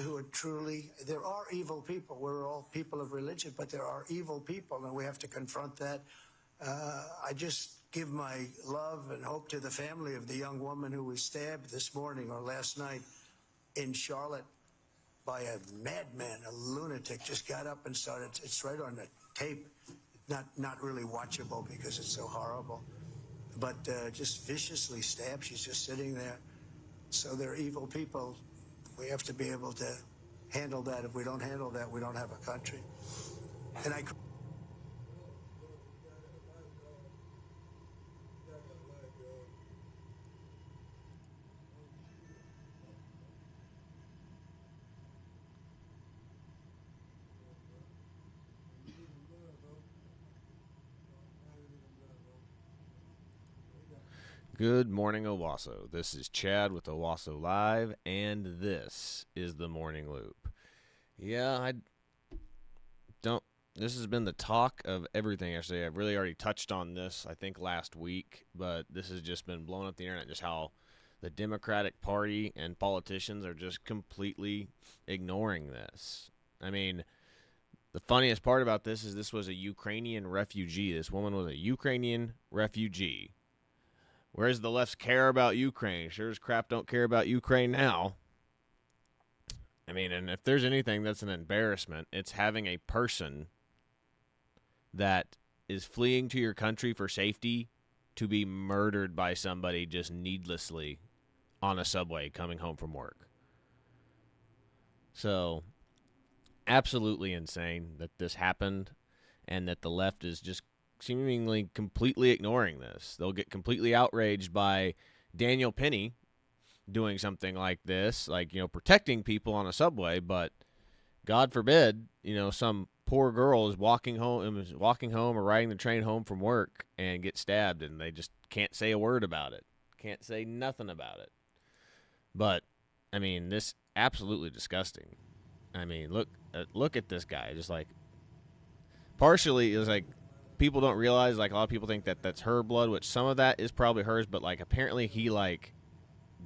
who are truly, there are evil people. We're all people of religion, but there are evil people, and we have to confront that. I just give my love and hope to the family of the young woman who was stabbed this morning or last night in Charlotte by a madman, a lunatic. Just got up and started. It's right on the tape. Not really watchable because it's so horrible, but just viciously stabbed. She's just sitting there. So they're evil people. We have to be able to handle that. If we don't handle that, we don't have a country. And I. Good morning, Owasso. This is Chad with Owasso Live, and this is the Morning Loop. Yeah, this has been the talk of everything, actually. I've really already touched on this, I think, last week, but this has just been blowing up the internet, just how the Democratic Party and politicians are just completely ignoring this. I mean, the funniest part about this was a Ukrainian refugee. This woman was a Ukrainian refugee. Whereas the lefts care about Ukraine. Sure as crap don't care about Ukraine now. I mean, and if there's anything that's an embarrassment, it's having a person that is fleeing to your country for safety to be murdered by somebody just needlessly on a subway coming home from work. So, absolutely insane that this happened and that the left is just seemingly completely ignoring this. They'll get completely outraged by Daniel Penny doing something like this, like, protecting people on a subway, but God forbid, some poor girl is walking home or riding the train home from work and get stabbed, and they just can't say a word about it. Can't say nothing about it. But, I mean, this absolutely disgusting. I mean, look at this guy. Just like, partially, it was like, people don't realize, like, a lot of people think that that's her blood, which some of that is probably hers, but, like, apparently he, like,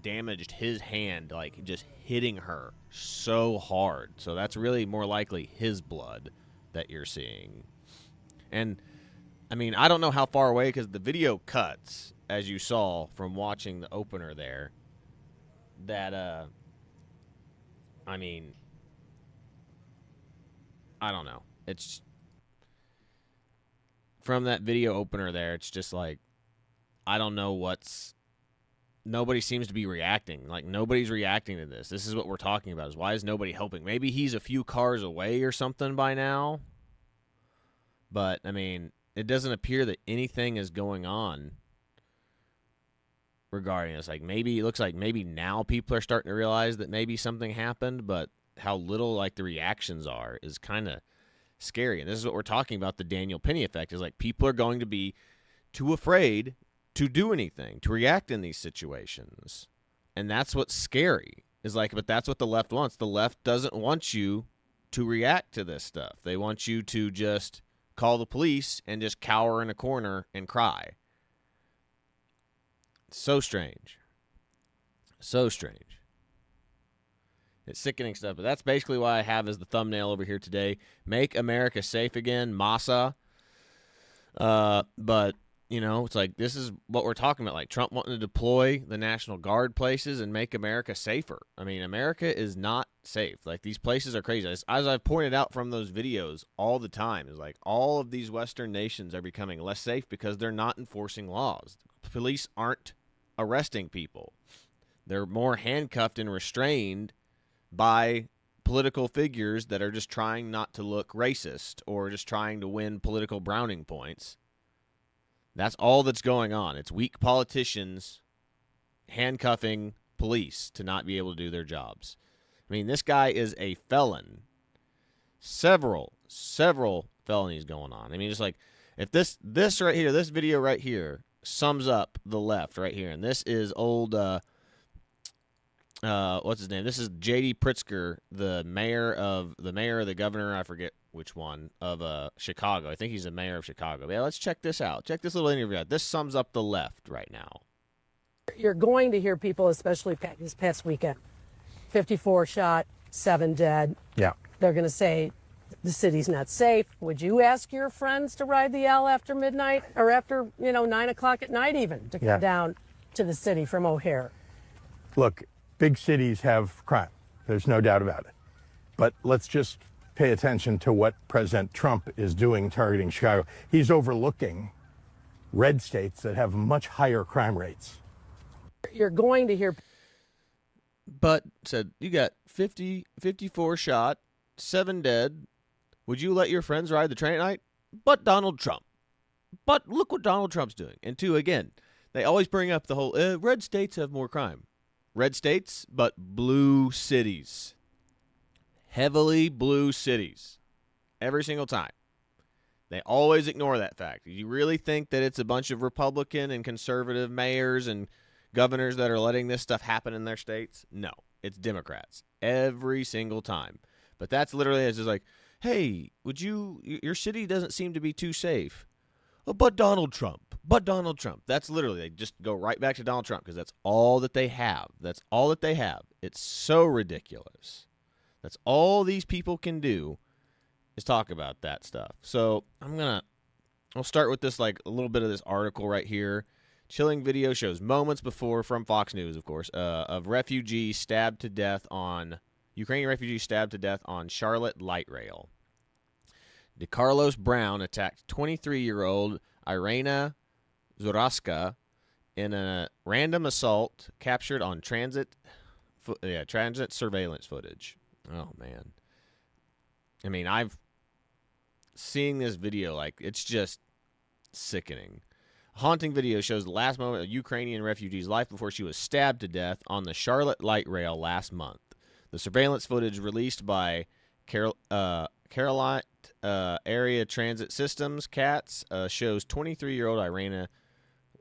damaged his hand, like, just hitting her so hard. So that's really more likely his blood that you're seeing. And, I mean, I don't know how far away, because the video cuts, as you saw from watching the opener there, that, I mean, I don't know. It's from that video opener there, it's just like, I don't know nobody seems to be reacting. Like, nobody's reacting to this. This is what we're talking about, is why is nobody helping? Maybe he's a few cars away or something by now. But, I mean, it doesn't appear that anything is going on regarding this. Like, maybe, it looks like maybe now people are starting to realize that maybe something happened, but how little, like, the reactions are is kind of scary. And this is what we're talking about, the Daniel Penny effect, is like people are going to be too afraid to do anything, to react in these situations. And that's what's scary, is like, but that's what the left wants. The left doesn't want you to react to this stuff. They want you to just call the police and just cower in a corner and cry. So strange. So strange. It's sickening stuff, but that's basically what I have as the thumbnail over here today. Make America safe again, Massa. But, it's like, this is what we're talking about, like Trump wanting to deploy the National Guard places and make America safer. I mean, America is not safe. Like, these places are crazy. As I've pointed out from those videos all the time, is like all of these Western nations are becoming less safe because they're not enforcing laws. Police aren't arresting people. They're more handcuffed and restrained by political figures that are just trying not to look racist or just trying to win political browning points. That's all that's going on. It's weak politicians handcuffing police to not be able to do their jobs. I mean, this guy is a felon. Several felonies going on. I mean, just like, if this right here, this video right here sums up the left right here, and this is old what's his name? This is J.D. Pritzker, the governor, I forget which one, of Chicago. I think he's the mayor of Chicago. But yeah, let's check this out. Check this little interview out. This sums up the left right now. You're going to hear people, especially this past weekend, 54 shot, 7 dead. Yeah. They're going to say the city's not safe. Would you ask your friends to ride the L after midnight or after, 9 o'clock at night even to come down to the city from O'Hare? Look, big cities have crime. There's no doubt about it. But let's just pay attention to what President Trump is doing targeting Chicago. He's overlooking red states that have much higher crime rates. You're going to hear. But said, you got 54 shot, 7 dead. Would you let your friends ride the train at night? But Donald Trump. But look what Donald Trump's doing. And two, again, they always bring up the whole red states have more crime. Red states, but blue cities. Heavily blue cities. Every single time. They always ignore that fact. You really think that it's a bunch of Republican and conservative mayors and governors that are letting this stuff happen in their states? No, it's Democrats every single time. But that's literally, it's just like, hey, your city doesn't seem to be too safe. Oh, but Donald Trump. That's literally, they just go right back to Donald Trump because that's all that they have. That's all that they have. It's so ridiculous. That's all these people can do is talk about that stuff. So I'll start with this, like a little bit of this article right here. Chilling video shows moments before, from Fox News, of course, of Ukrainian refugees stabbed to death on Charlotte light rail. DeCarlos Brown attacked 23-year-old Irina Zoroska in a random assault captured on transit surveillance footage. Oh, man. I mean, I've seen this video, like, it's just sickening. Haunting video shows the last moment of a Ukrainian refugee's life before she was stabbed to death on the Charlotte light rail last month. The surveillance footage released by Charolotte Area Transit Systems, CATS, shows 23-year-old Irina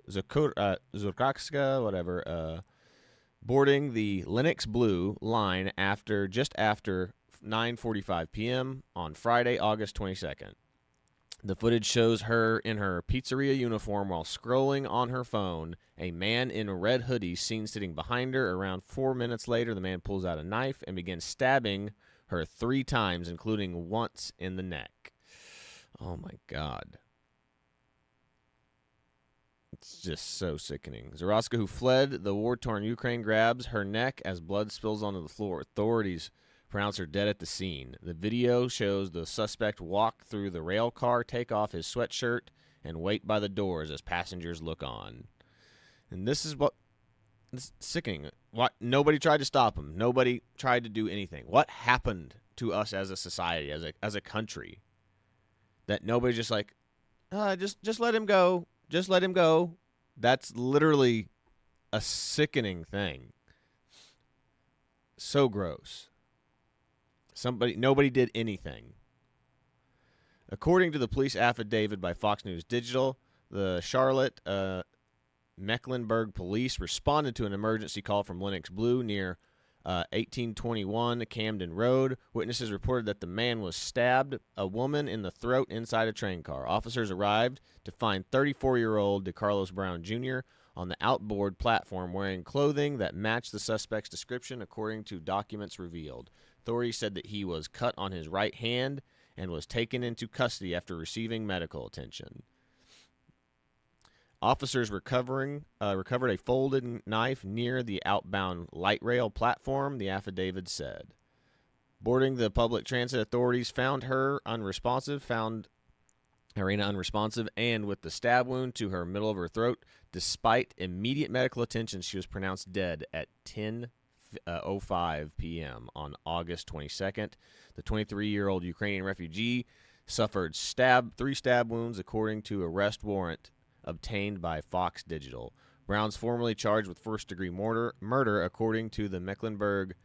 Zurkowska, boarding the Lennox Blue line just after 9:45 p.m. on Friday, August 22nd. The footage shows her in her pizzeria uniform while scrolling on her phone. A man in a red hoodie seen sitting behind her. Around 4 minutes later, the man pulls out a knife and begins stabbing her 3 times, including once in the neck. Oh, my God. It's just so sickening. Zoroska, who fled the war-torn Ukraine, grabs her neck as blood spills onto the floor. Authorities pronounce her dead at the scene. The video shows the suspect walk through the rail car, take off his sweatshirt, and wait by the doors as passengers look on. And this is sickening. Nobody tried to stop him. Nobody tried to do anything. What happened to us as a society, as a country, that nobody just like, just let him go. Just let him go. That's literally a sickening thing. So gross. Nobody did anything. According to the police affidavit by Fox News Digital, the Charlotte Mecklenburg police responded to an emergency call from Lennox Blue near 1821 Camden Road. Witnesses reported that the man was stabbed a woman in the throat inside a train car. Officers arrived to find 34-year-old DeCarlos Brown Jr. on the outboard platform wearing clothing that matched the suspect's description, according to documents revealed. Authorities said that he was cut on his right hand and was taken into custody after receiving medical attention. Officers recovered a folded knife near the outbound light rail platform, the affidavit said. Boarding the public transit, authorities found Irina unresponsive and with the stab wound to her middle of her throat. Despite immediate medical attention, she was pronounced dead at 10:05 p.m. on August 22nd. The 23-year-old Ukrainian refugee suffered 3 stab wounds, according to arrest warrant obtained by Fox Digital. Brown's formerly charged with first-degree murder, according to the Mecklenburg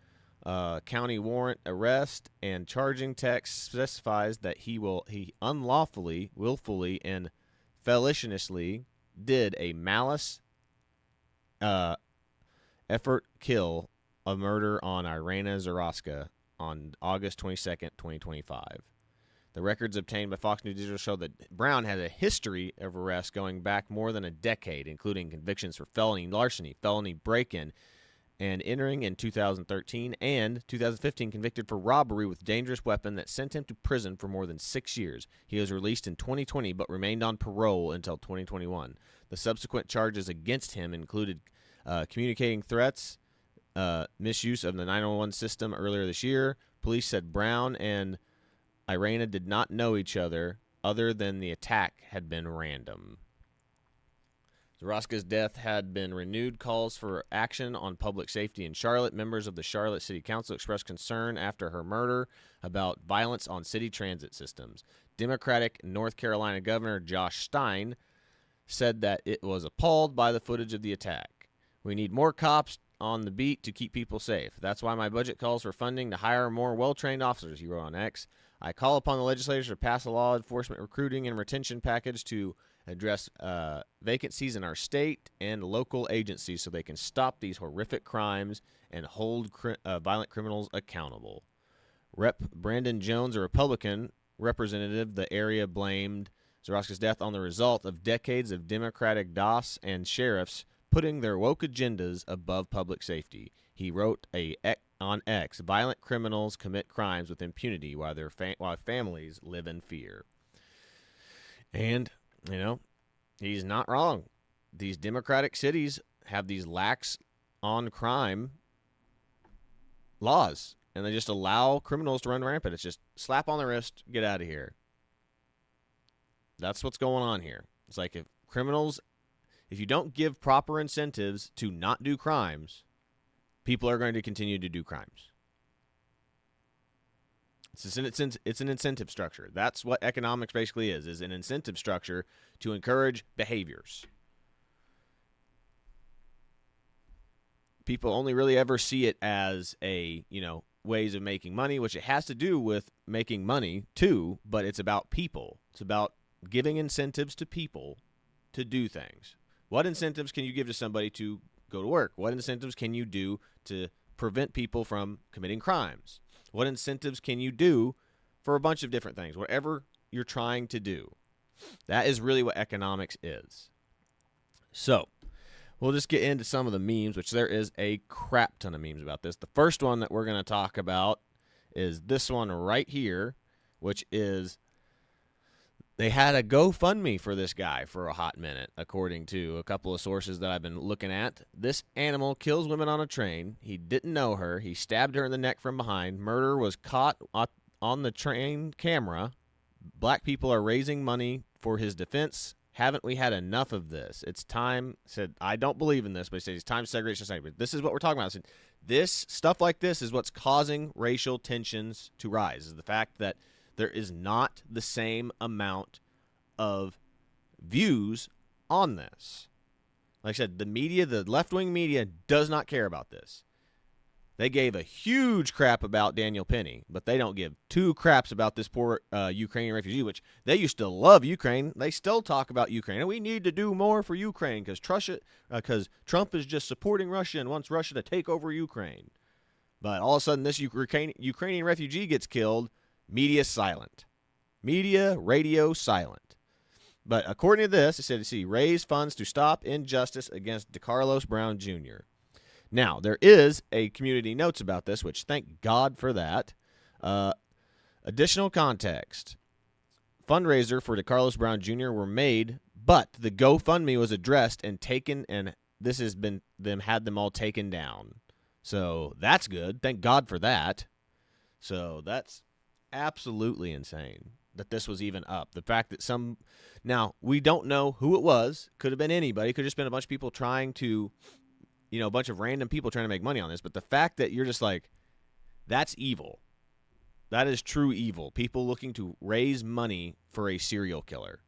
County warrant. Arrest and charging text specifies that he unlawfully, willfully, and felicitously did a malice effort kill a murder on Irina Zoroska on August 22nd, 2025. The records obtained by Fox News Digital show that Brown has a history of arrests going back more than a decade, including convictions for felony larceny, felony break-in, and entering in 2013 and 2015 convicted for robbery with dangerous weapon that sent him to prison for more than 6 years. He was released in 2020 but remained on parole until 2021. The subsequent charges against him included communicating threats, misuse of the 911 system earlier this year. Police said Brown and Irena did not know each other than the attack had been random. Zaraska's death had been renewed calls for action on public safety in Charlotte. Members of the Charlotte City Council expressed concern after her murder about violence on city transit systems. Democratic North Carolina Governor Josh Stein said that it was appalled by the footage of the attack. We need more cops on the beat to keep people safe. That's why my budget calls for funding to hire more well-trained officers, he wrote on X. I call upon the legislators to pass a law enforcement recruiting and retention package to address vacancies in our state and local agencies so they can stop these horrific crimes and hold violent criminals accountable. Rep. Brandon Jones, a Republican representative, the area blamed Zaraska's death on the result of decades of Democratic DOS and sheriffs putting their woke agendas above public safety. He wrote on X, violent criminals commit crimes with impunity while families live in fear. And he's not wrong. These democratic cities have these lax on crime laws, and they just allow criminals to run rampant. It's just slap on the wrist, get out of here. That's what's going on here. It's like if you don't give proper incentives to not do crimes, people are going to continue to do crimes. It's an incentive structure. That's what economics basically is an incentive structure to encourage behaviors. People only really ever see it as ways of making money, which it has to do with making money too, but it's about people. It's about giving incentives to people to do things. What incentives can you give to somebody to go to work? What incentives can you do to prevent people from committing crimes? What incentives can you do for a bunch of different things? Whatever you're trying to do. That is really what economics is. So, we'll just get into some of the memes, which there is a crap ton of memes about this. The first one that we're going to talk about is this one right here, which is they had a GoFundMe for this guy for a hot minute, according to a couple of sources that I've been looking at. This animal kills women on a train. He didn't know her. He stabbed her in the neck from behind. Murder was caught on the train camera. Black people are raising money for his defense. Haven't we had enough of this? It's time, said, I don't believe in this, but he said it's time to segregate society. But this is what we're talking about. This stuff like this is what's causing racial tensions to rise, is the fact that there is not the same amount of views on this. Like I said, the media, the left-wing media, does not care about this. They gave a huge crap about Daniel Penny, but they don't give two craps about this poor Ukrainian refugee, which they used to love Ukraine. They still talk about Ukraine. And we need to do more for Ukraine because Trump is just supporting Russia and wants Russia to take over Ukraine. But all of a sudden, this Ukrainian refugee gets killed. Media silent. Media, radio silent. But according to this, it said, raise funds to stop injustice against DeCarlos Brown Jr. Now, there is a community notes about this, which thank God for that. Additional context. Fundraiser for DeCarlos Brown Jr. were made, but the GoFundMe was addressed and taken, and this has been had them all taken down. So that's good. Thank God for that. So that's absolutely insane that this was even up. The fact that now we don't know who it was. Could have been anybody. Could have just been a bunch of people trying to, a bunch of random people trying to make money on this. But the fact that you're just like, that's evil. That is true evil. People looking to raise money for a serial killer.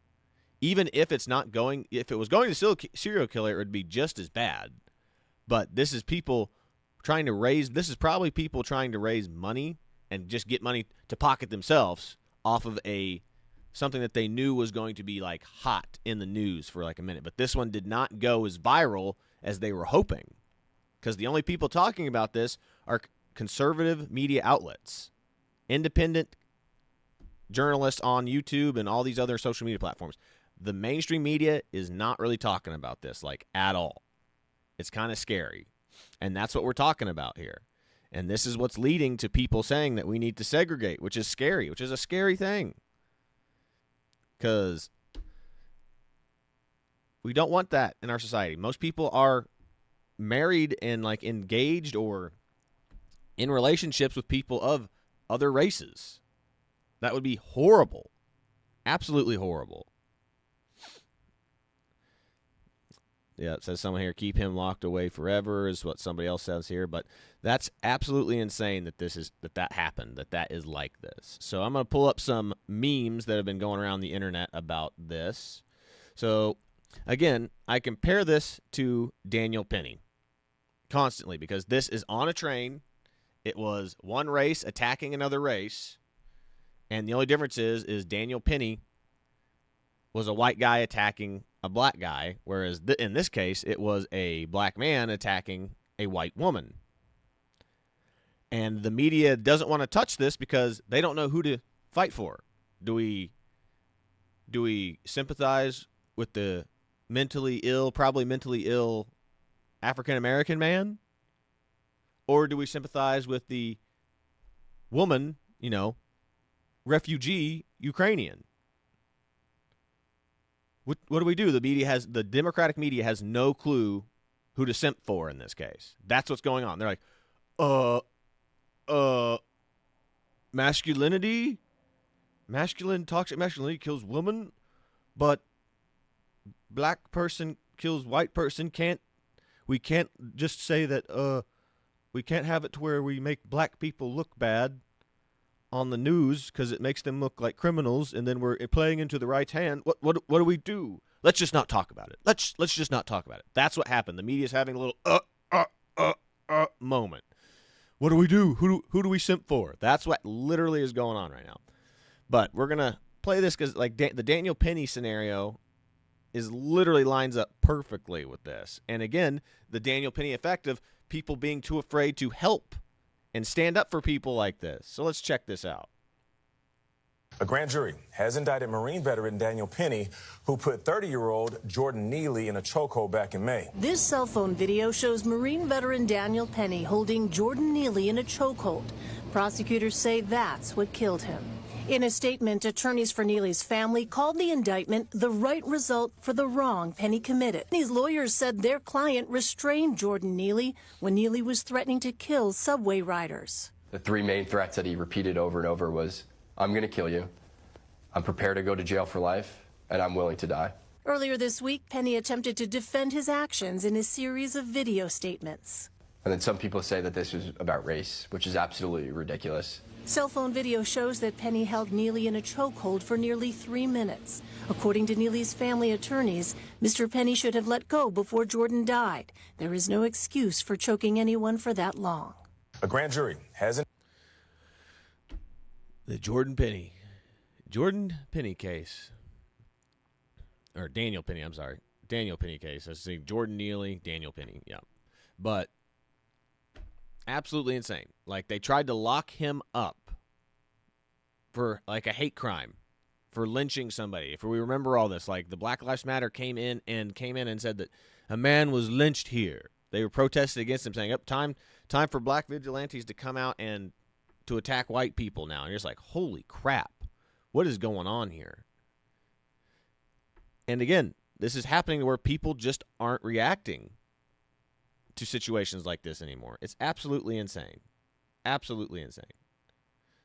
Even if if it was going to serial killer, it would be just as bad. But this is people this is probably people trying to raise money and just get money to pocket themselves off of something that they knew was going to be like hot in the news for like a minute. But this one did not go as viral as they were hoping, because the only people talking about this are conservative media outlets, independent journalists on YouTube and all these other social media platforms. The mainstream media is not really talking about this like at all. It's kind of scary. And that's what we're talking about here. And this is what's leading to people saying that we need to segregate, which is scary, which is a scary thing. Because we don't want that in our society. Most people are married and like engaged or in relationships with people of other races. That would be horrible. Absolutely horrible. Yeah, it says someone here, keep him locked away forever is what somebody else says here. But that's absolutely insane that that happened, that is like this. So I'm going to pull up some memes that have been going around the internet about this. So, again, I compare this to Daniel Penny constantly because this is on a train. It was one race attacking another race. And the only difference is Daniel Penny was a white guy attacking a black guy, whereas in this case, it was a black man attacking a white woman. And the media doesn't want to touch this because they don't know who to fight for. Do we sympathize with the probably mentally ill African-American man? Or do we sympathize with the woman, refugee Ukrainian? What do we do? The Democratic media has no clue who to simp for in this case. That's what's going on. They're like, masculinity? Toxic masculinity kills woman, but black person kills white person. We can't just say that, we can't have it to where we make black people look bad on the news because it makes them look like criminals, and then we're playing into the right's hand. What do we do? Let's just not talk about it. Let's just not talk about it. That's what happened. The media's having a little moment. What do we do? Who do we simp for? That's what literally is going on right now. But we're gonna play this because like the Daniel Penny scenario is literally lines up perfectly with this. And again, the Daniel Penny effect of people being too afraid to help and stand up for people like this. So let's check this out. A grand jury has indicted Marine veteran Daniel Penny, who put 30-year-old Jordan Neely in a chokehold back in May. This cell phone video shows Marine veteran Daniel Penny holding Jordan Neely in a chokehold. Prosecutors say that's what killed him. In a statement, attorneys for Neely's family called the indictment the right result for the wrong Penny committed. These lawyers said their client restrained Jordan Neely when Neely was threatening to kill subway riders. The three main threats that he repeated over and over was, I'm going to kill you, I'm prepared to go to jail for life, and I'm willing to die. Earlier this week, Penny attempted to defend his actions in a series of video statements. And then some people say that this was about race, which is absolutely ridiculous. Cell phone video shows that Penny held Neely in a chokehold for nearly 3 minutes. According to Neely's family attorneys, Mr. Penny should have let go before Jordan died. There is no excuse for choking anyone for that long. A grand jury has The Jordan Penny case. Or Daniel Penny, I'm sorry. Daniel Penny case. I was saying Jordan Neely, Daniel Penny. Yeah. But absolutely insane. Like, they tried to lock him up for, like, a hate crime, for lynching somebody. If we remember all this, like, the Black Lives Matter came in and said that a man was lynched here. They were protesting against him, saying, time for black vigilantes to come out and to attack white people now. And you're just like, holy crap. What is going on here? And again, this is happening to where people just aren't reacting to situations like this anymore. It's absolutely insane. Absolutely insane.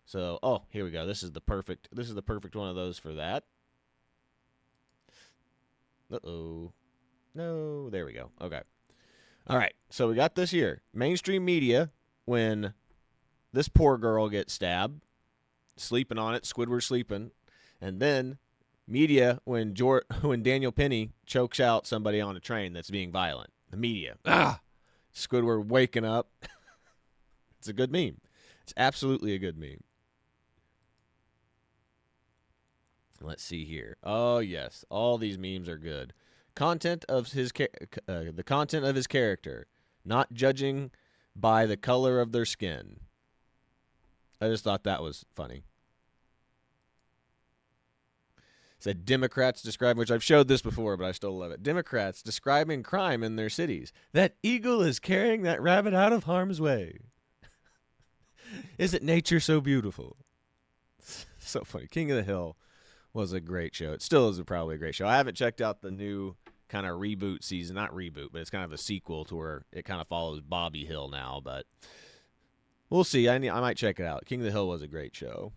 So, here we go. This is the perfect one of those for that. Uh-oh. No, there we go. Okay. All right. So we got this here. Mainstream media, when this poor girl gets stabbed, sleeping on it, Squidward sleeping, and then media when Daniel Penny chokes out somebody on a train that's being violent. The media. Squidward waking up. It's a good meme. It's absolutely a good meme. Let's see here. Oh, yes. All these memes are good. The content of his character, not judging by the color of their skin. I just thought that was funny. Said Democrats describe, which I've showed this before, but I still love it. Democrats describing crime in their cities. That eagle is carrying that rabbit out of harm's way. Isn't nature so beautiful? So funny. King of the Hill was a great show. It still is probably a great show. I haven't checked out the new kind of reboot season. Not reboot, but it's kind of a sequel to where it kind of follows Bobby Hill now, but we'll see. I might check it out. King of the Hill was a great show.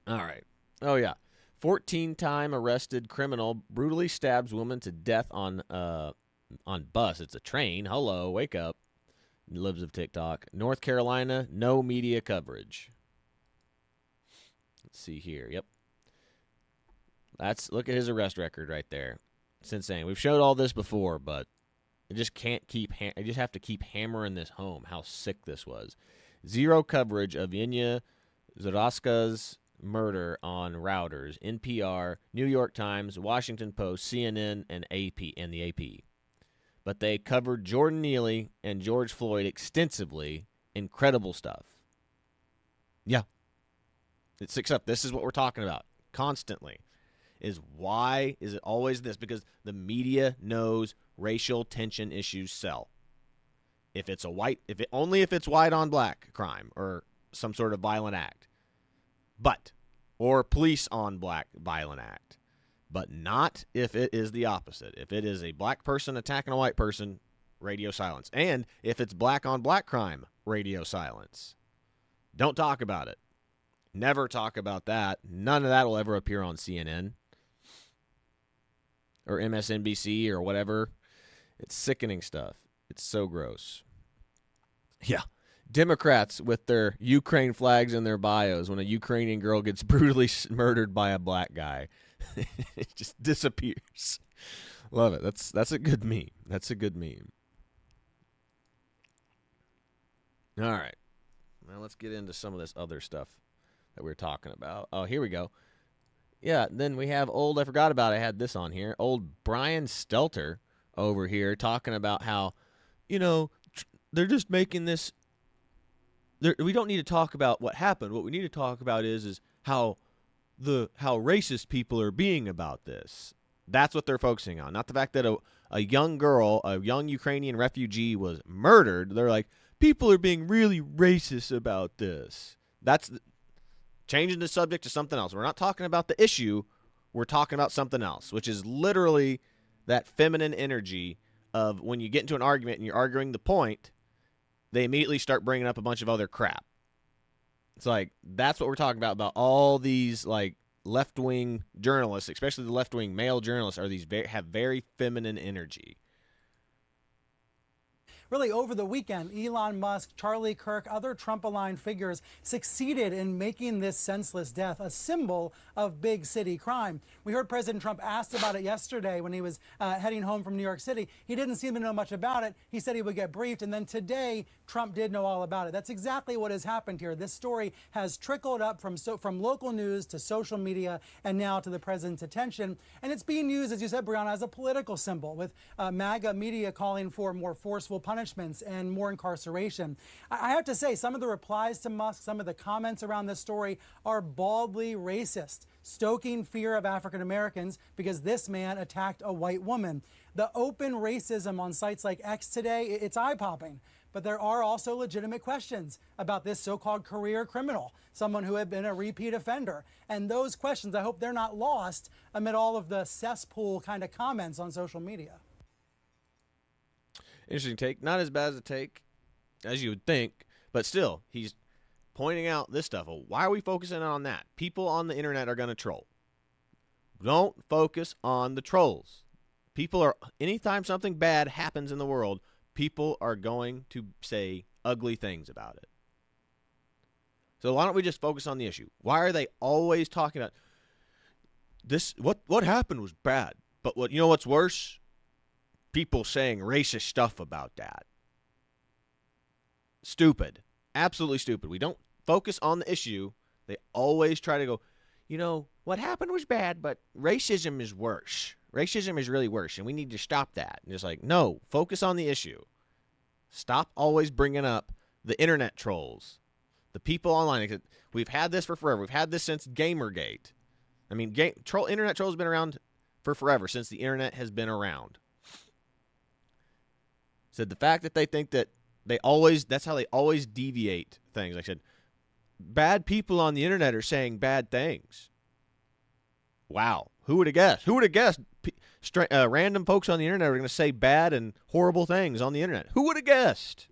All right. Oh, yeah. 14-time arrested criminal brutally stabs woman to death on bus. It's a train. Hello, wake up. Lives of TikTok. North Carolina, no media coverage. Let's see here. Yep. Look at his arrest record right there. It's insane. We've showed all this before, but I just can't keep. I just have to keep hammering this home. How sick this was. Zero coverage of Inya Zaraska's murder on routers. NPR, New York Times, Washington Post, CNN, and the AP. But they covered Jordan Neely and George Floyd extensively. Incredible stuff. Yeah. It's except this is what we're talking about constantly. Is why is it always this? Because the media knows racial tension issues sell. If it's only if it's white on black crime or some sort of violent act. Or police on black violent act. But not if it is the opposite. If it is a black person attacking a white person, radio silence. And if it's black on black crime, radio silence. Don't talk about it. Never talk about that. None of that will ever appear on CNN or MSNBC or whatever. It's sickening stuff. It's so gross. Yeah. Democrats with their Ukraine flags in their bios when a Ukrainian girl gets brutally murdered by a black guy. It just disappears. Love it. That's a good meme. That's a good meme. All right. Now let's get into some of this other stuff that we were talking about. Oh, here we go. Yeah, then we have I forgot about it. I had this on here. Old Brian Stelter over here talking about how, they're just making this. We don't need to talk about what happened. What we need to talk about is how racist people are being about this. That's what they're focusing on. Not the fact that a young girl, a young Ukrainian refugee was murdered. They're like, people are being really racist about this. That's changing the subject to something else. We're not talking about the issue. We're talking about something else, which is literally that feminine energy of when you get into an argument and you're arguing the point, they immediately start bringing up a bunch of other crap. It's like, that's what we're talking about all these like left-wing journalists, especially the left-wing male journalists, have very feminine energy. Really, over the weekend, Elon Musk, Charlie Kirk, other Trump-aligned figures succeeded in making this senseless death a symbol of big city crime. We heard President Trump asked about it yesterday when he was heading home from New York City. He didn't seem to know much about it. He said he would get briefed, and then today, Trump did know all about it. That's exactly what has happened here. This story has trickled up from local news to social media and now to the president's attention. And it's being used, as you said, Brianna, as a political symbol, with MAGA media calling for more forceful punishments and more incarceration. I have to say, some of the replies to Musk, some of the comments around this story are baldly racist, stoking fear of African Americans because this man attacked a white woman. The open racism on sites like X today, it's eye-popping. But there are also legitimate questions about this so-called career criminal, someone who had been a repeat offender. And those questions, I hope they're not lost amid all of the cesspool kind of comments on social media. Interesting take. Not as bad as a take as you would think, but still, he's pointing out this stuff. Well, why are we focusing on that? People on the internet are going to troll. Don't focus on the trolls. Anytime something bad happens in the world, people are going to say ugly things about it. So why don't we just focus on the issue? Why are they always talking about this? What happened was bad, but what's worse? People saying racist stuff about that. Stupid. Absolutely stupid. We don't focus on the issue. They always try to go, what happened was bad, but racism is worse. Racism is really worse, and we need to stop that. And it's like, no, focus on the issue. Stop always bringing up the internet trolls, the people online. We've had this for forever. We've had this since Gamergate. I mean, internet trolls have been around for forever, since the internet has been around. Said the fact that they think that that's how they always deviate things. Like I said, bad people on the internet are saying bad things. Wow. Who would have guessed? Who would have guessed random folks on the internet are going to say bad and horrible things on the internet? Who would have guessed?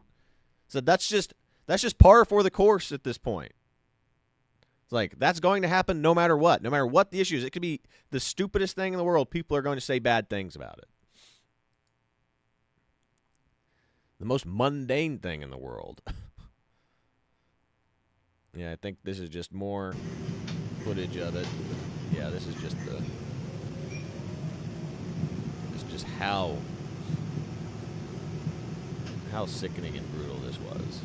So that's just par for the course at this point. It's like, that's going to happen no matter what. No matter what the issue is. It could be the stupidest thing in the world. People are going to say bad things about it. The most mundane thing in the world. Yeah, I think this is just more footage of it. Yeah, this is just how sickening and brutal this was.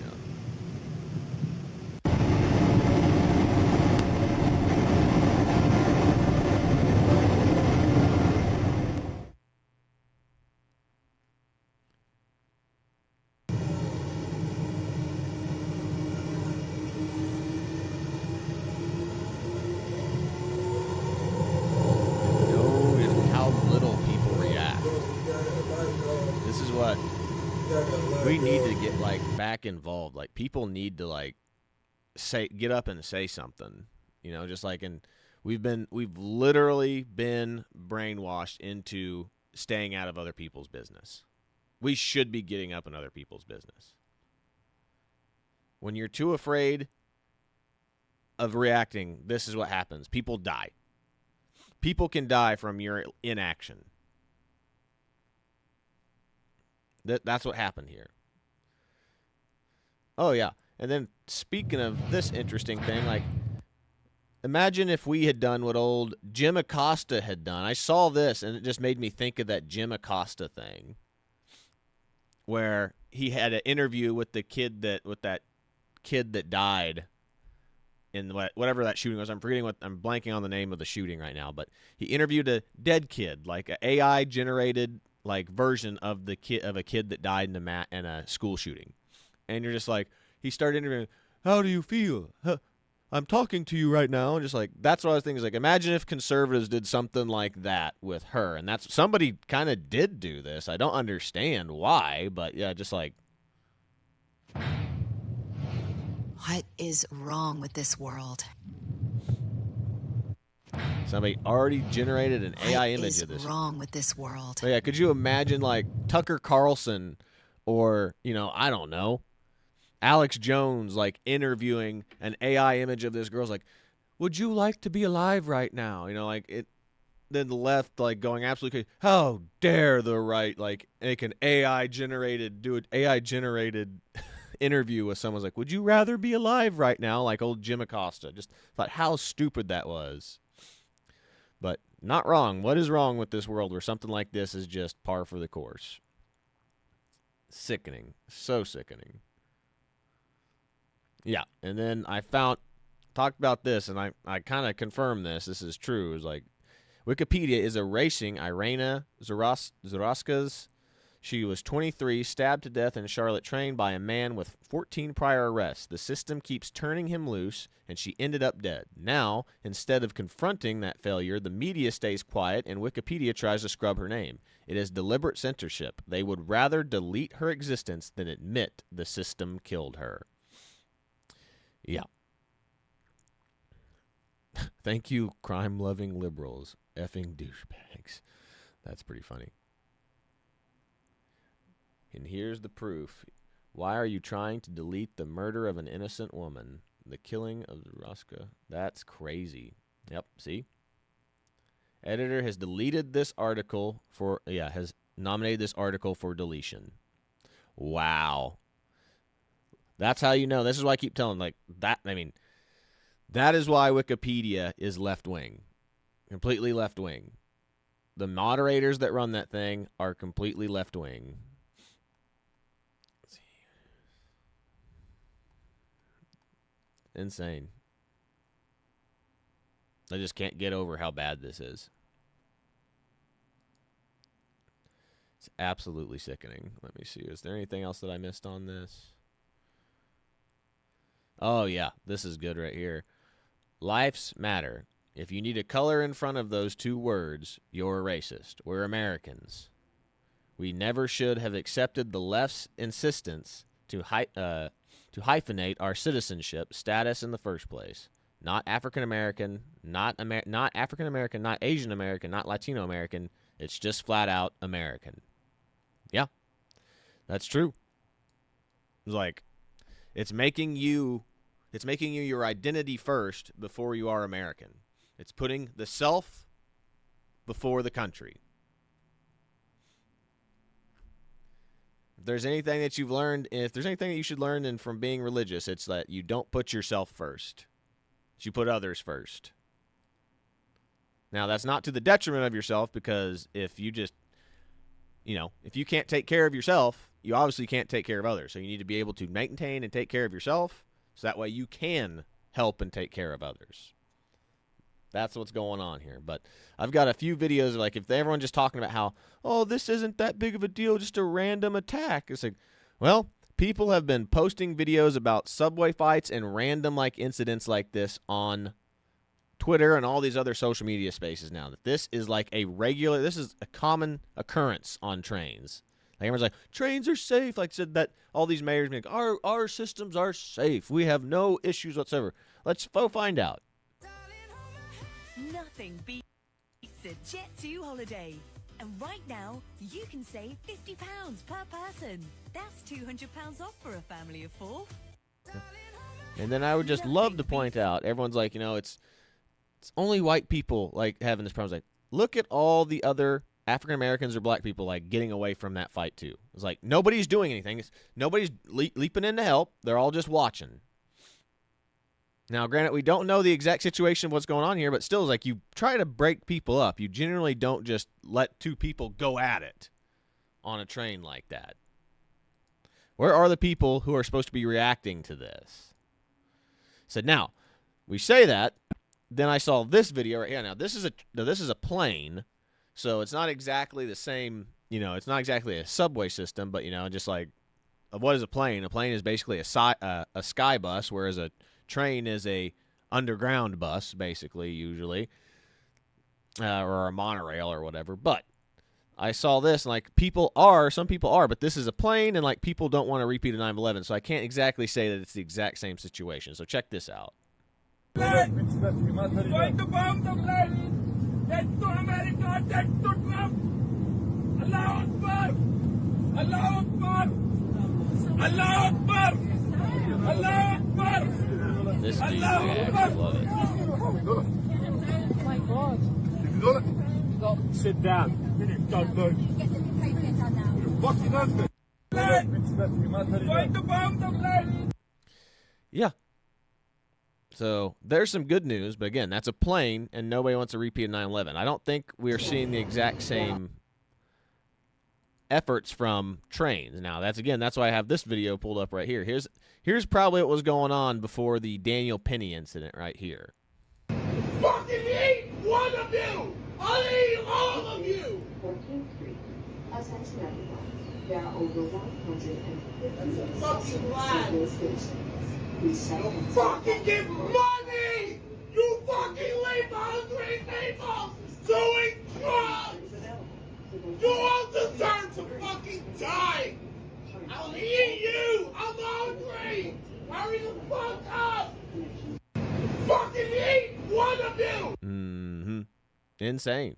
Yeah. We need to get back involved. Like, people need to get up and say something. You know, just and we've literally been brainwashed into staying out of other people's business. We should be getting up in other people's business. When you're too afraid of reacting, this is what happens. People die. People can die from your inaction. That's what happened here. Oh, yeah. And then speaking of this interesting thing, imagine if we had done what old Jim Acosta had done. I saw this, and it just made me think of that Jim Acosta thing, where he had an interview with that kid that died in whatever that shooting was. I'm blanking on the name of the shooting right now, but he interviewed a dead kid, like an AI generated version of a kid that died in a school shooting. And you're just he started interviewing, how do you feel? I'm talking to you right now. And just that's what I was thinking. Imagine if conservatives did something like that with her. And that's, somebody kind of did do this. I don't understand why, but yeah, just What is wrong with this world? Somebody already generated an AI image of this. What is wrong with this world? So yeah, could you imagine Tucker Carlson or, I don't know, Alex Jones interviewing an AI image of this girl's would you like to be alive right now? Then the left going absolutely crazy. How dare the right make an AI generated interview with someone's would you rather be alive right now? Like old Jim Acosta. Just thought how stupid that was. But not wrong. What is wrong with this world where something like this is just par for the course? Sickening. So sickening. Yeah. And then I talked about this, and I kind of confirmed this. This is true. It was Wikipedia is erasing Irina Zaraska's. She was 23, stabbed to death in Charlotte train by a man with 14 prior arrests. The system keeps turning him loose, and she ended up dead. Now, instead of confronting that failure, the media stays quiet, and Wikipedia tries to scrub her name. It is deliberate censorship. They would rather delete her existence than admit the system killed her. Yeah. Thank you, crime-loving liberals. Effing douchebags. That's pretty funny. And here's the proof. Why are you trying to delete the murder of an innocent woman? The killing of Ruska. That's crazy. Yep, see? Editor has deleted this article has nominated this article for deletion. Wow. That's how you know. This is why I keep telling that. I mean, that is why Wikipedia is left-wing. Completely left-wing. The moderators that run that thing are completely left-wing. Insane. I just can't get over how bad this is. It's absolutely sickening. Let me see. Is there anything else that I missed on this? Oh, yeah. This is good right here. Lives matter. If you need a color in front of those two words, you're a racist. We're Americans. We never should have accepted the left's insistence to hyphenate our citizenship status in the first place. Not African American, not African American, not Asian American, not Latino American. It's just flat out American. Yeah, that's true. It's like it's making you your identity first before you are American. It's putting the self before the country. If there's anything that you've learned, if there's anything that you should learn from being religious, it's that you don't put yourself first. You put others first. Now, that's not to the detriment of yourself, because if you just, if you can't take care of yourself, you obviously can't take care of others. So you need to be able to maintain and take care of yourself, so that way you can help and take care of others. That's what's going on here. But I've got a few videos, like if everyone's just talking about how, oh, this isn't that big of a deal, just a random attack. It's like, well, people have been posting videos about subway fights and random incidents like this on Twitter and all these other social media spaces now. That this is this is a common occurrence on trains. Like everyone's like, trains are safe. Like said that all these mayors be like, our systems are safe. We have no issues whatsoever. Let's find out. Nothing beats a Jet2 holiday. And right now, you can save £50 per person. That's £200 off for a family of 4. And then I would just love to point out, everyone's like, it's only white people having this problem. It's like, look at all the other African Americans or black people getting away from that fight too. It's like nobody's doing anything. Nobody's leaping in to help. They're all just watching. Now, granted, we don't know the exact situation of what's going on here, but still, it's like you try to break people up. You generally don't just let two people go at it on a train like that. Where are the people who are supposed to be reacting to this? So now, we say that, then I saw this video right here. Now, this is a plane, so it's not exactly the same, it's not exactly a subway system, but, just like, what is a plane? A plane is basically a sky bus, whereas a train is a underground bus, basically, usually, or a monorail or whatever. But I saw this, and some people are, but this is a plane, and people don't want to repeat a 9/11, so I can't exactly say that it's the exact same situation. So check this out. Going to bomb the plane. Death to America, death to Trump. Allah Akbar. Allah Akbar. Allah Akbar. Allah Akbar. This dude, I actually love it. Oh my God. Sit down. Don't move. Fucking husband. Going to bomb the plane. Yeah. So there's some good news, but again, that's a plane, and nobody wants to repeat 9/11. I don't think we're seeing the exact same efforts from trains. Now, that's why I have this video pulled up right here. Here's probably what was going on before the Daniel Penny incident right here. Fucking eat one of you! I'll eat all of you! 14th Street. Attention everyone. There are over 150 fucking lie. stations. You fucking give money! You fucking leave hungry people doing drugs! You all deserve to fucking die! I'll eat you! I'm hungry! Hurry the fuck up! Fucking eat one of you! Mm-hmm. Insane.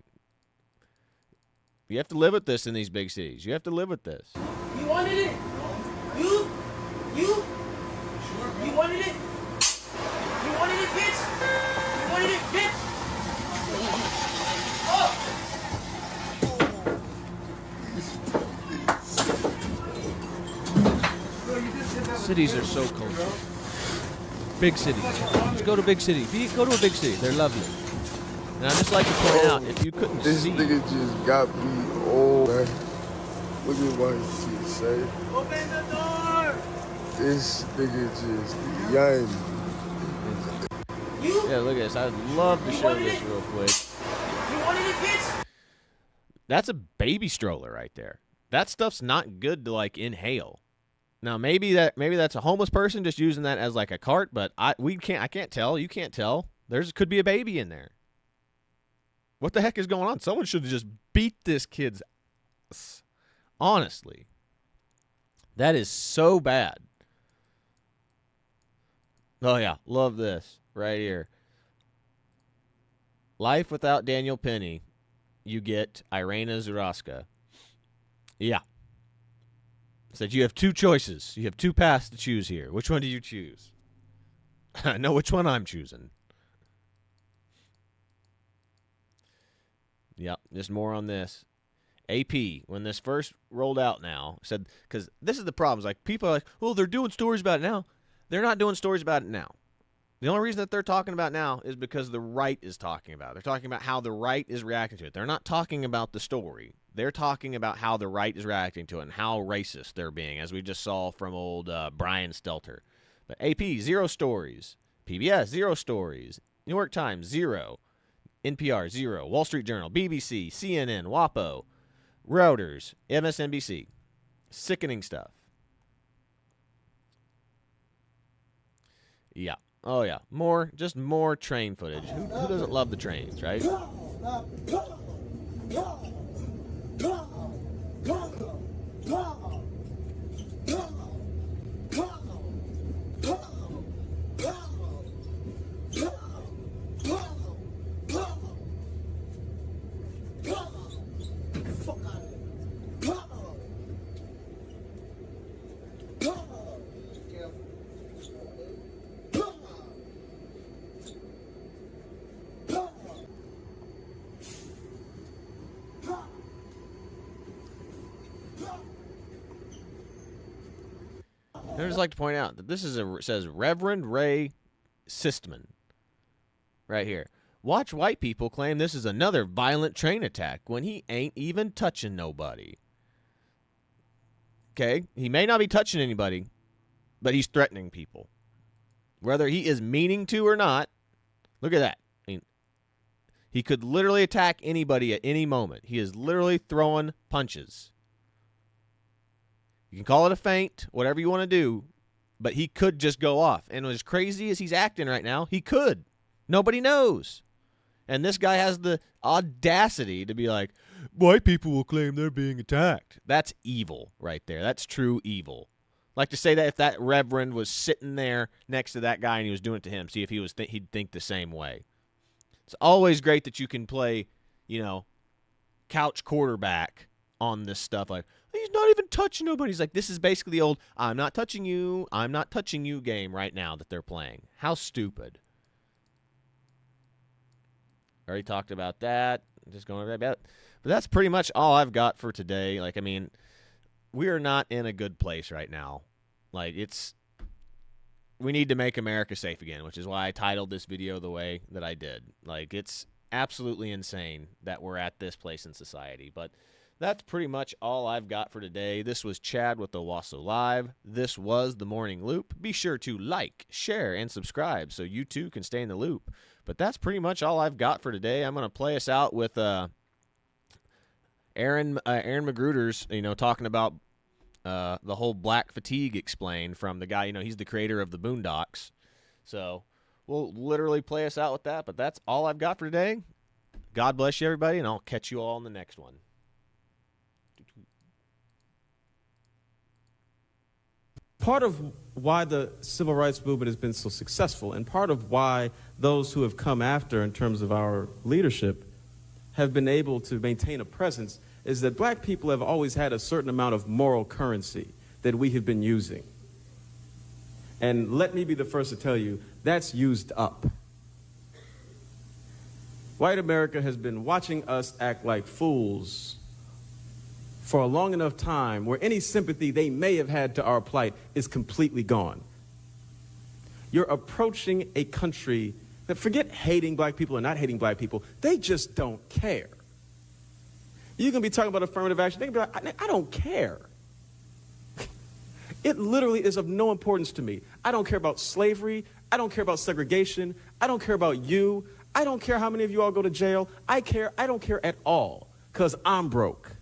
You have to live with this in these big cities. You have to live with this. You wanted it? You wanted it? You wanted it, bitch? You wanted it, bitch? Oh! Cities are so cultural. Big cities. Just go to big city. Go to a big city. They're lovely. And I'd just like to point out, if you couldn't this see... This nigga just got me old, man. Look at what he say. Open the door! This nigga just young. Yeah, look at this. I'd love to show this real quick. You wanted it, bitch? That's a baby stroller right there. That stuff's not good to inhale. Now maybe that's a homeless person just using that as a cart, but I can't tell. You can't tell. Could be a baby in there. What the heck is going on? Someone should have just beat this kid's ass. Honestly. That is so bad. Oh, yeah. Love this right here. Life without Daniel Penny. You get Irina Zuraska. Yeah. Said you have two choices. You have two paths to choose here. Which one do you choose? I know which one I'm choosing. Yep, just more on this. AP, when this first rolled out now, said, because this is the problem. It's like, people are like, well, they're doing stories about it now. They're not doing stories about it now. The only reason that they're talking about now is because the right is talking about it. They're talking about how the right is reacting to it. They're not talking about the story. They're talking about how the right is reacting to it and how racist they're being, as we just saw from old Brian Stelter. But AP, 0 stories. PBS, 0 stories. New York Times, 0. NPR, 0. Wall Street Journal, BBC, CNN, WAPO, Reuters, MSNBC. Sickening stuff. Yeah. Oh, yeah. Just more train footage. Who doesn't love the trains, right? I'd just like to point out that this is says Reverend Ray Sistman right here. Watch white people claim this is another violent train attack when he ain't even touching nobody. Okay? He may not be touching anybody, but he's threatening people. Whether he is meaning to or not, look at that. I mean, he could literally attack anybody at any moment. He is literally throwing punches. You can call it a feint, whatever you want to do, but he could just go off. And as crazy as he's acting right now, he could. Nobody knows. And this guy has the audacity to be like, white people will claim they're being attacked. That's evil right there. That's true evil. Like to say that if that reverend was sitting there next to that guy and he was doing it to him, see if he was he'd think the same way. It's always great that you can play, couch quarterback on this stuff. Like, he's not even touching nobody. He's like, this is basically the old, I'm not touching you game right now that they're playing. How stupid. Already talked about that. Just going over that. But that's pretty much all I've got for today. Like, I mean, we are not in a good place right now. Like, we need to make America safe again, which is why I titled this video the way that I did. Like, it's absolutely insane that we're at this place in society. But that's pretty much all I've got for today. This was Chad with Owasso Live. This was The Morning Loop. Be sure to like, share, and subscribe so you too can stay in the loop. But that's pretty much all I've got for today. I'm going to play us out with Aaron Magruder's, talking about the whole black fatigue explained from the guy, he's the creator of the Boondocks. So we'll literally play us out with that. But that's all I've got for today. God bless you, everybody, and I'll catch you all in the next one. Part of why the civil rights movement has been so successful, and part of why those who have come after in terms of our leadership have been able to maintain a presence, is that black people have always had a certain amount of moral currency that we have been using. And let me be the first to tell you, that's used up. White America has been watching us act like fools for a long enough time where any sympathy they may have had to our plight is completely gone. You're approaching a country that, forget hating black people or not hating black people, they just don't care. You can be talking about affirmative action, they can be like, I don't care. It literally is of no importance to me. I don't care about slavery, I don't care about segregation, I don't care about you, I don't care how many of you all go to jail, I don't care at all, because I'm broke.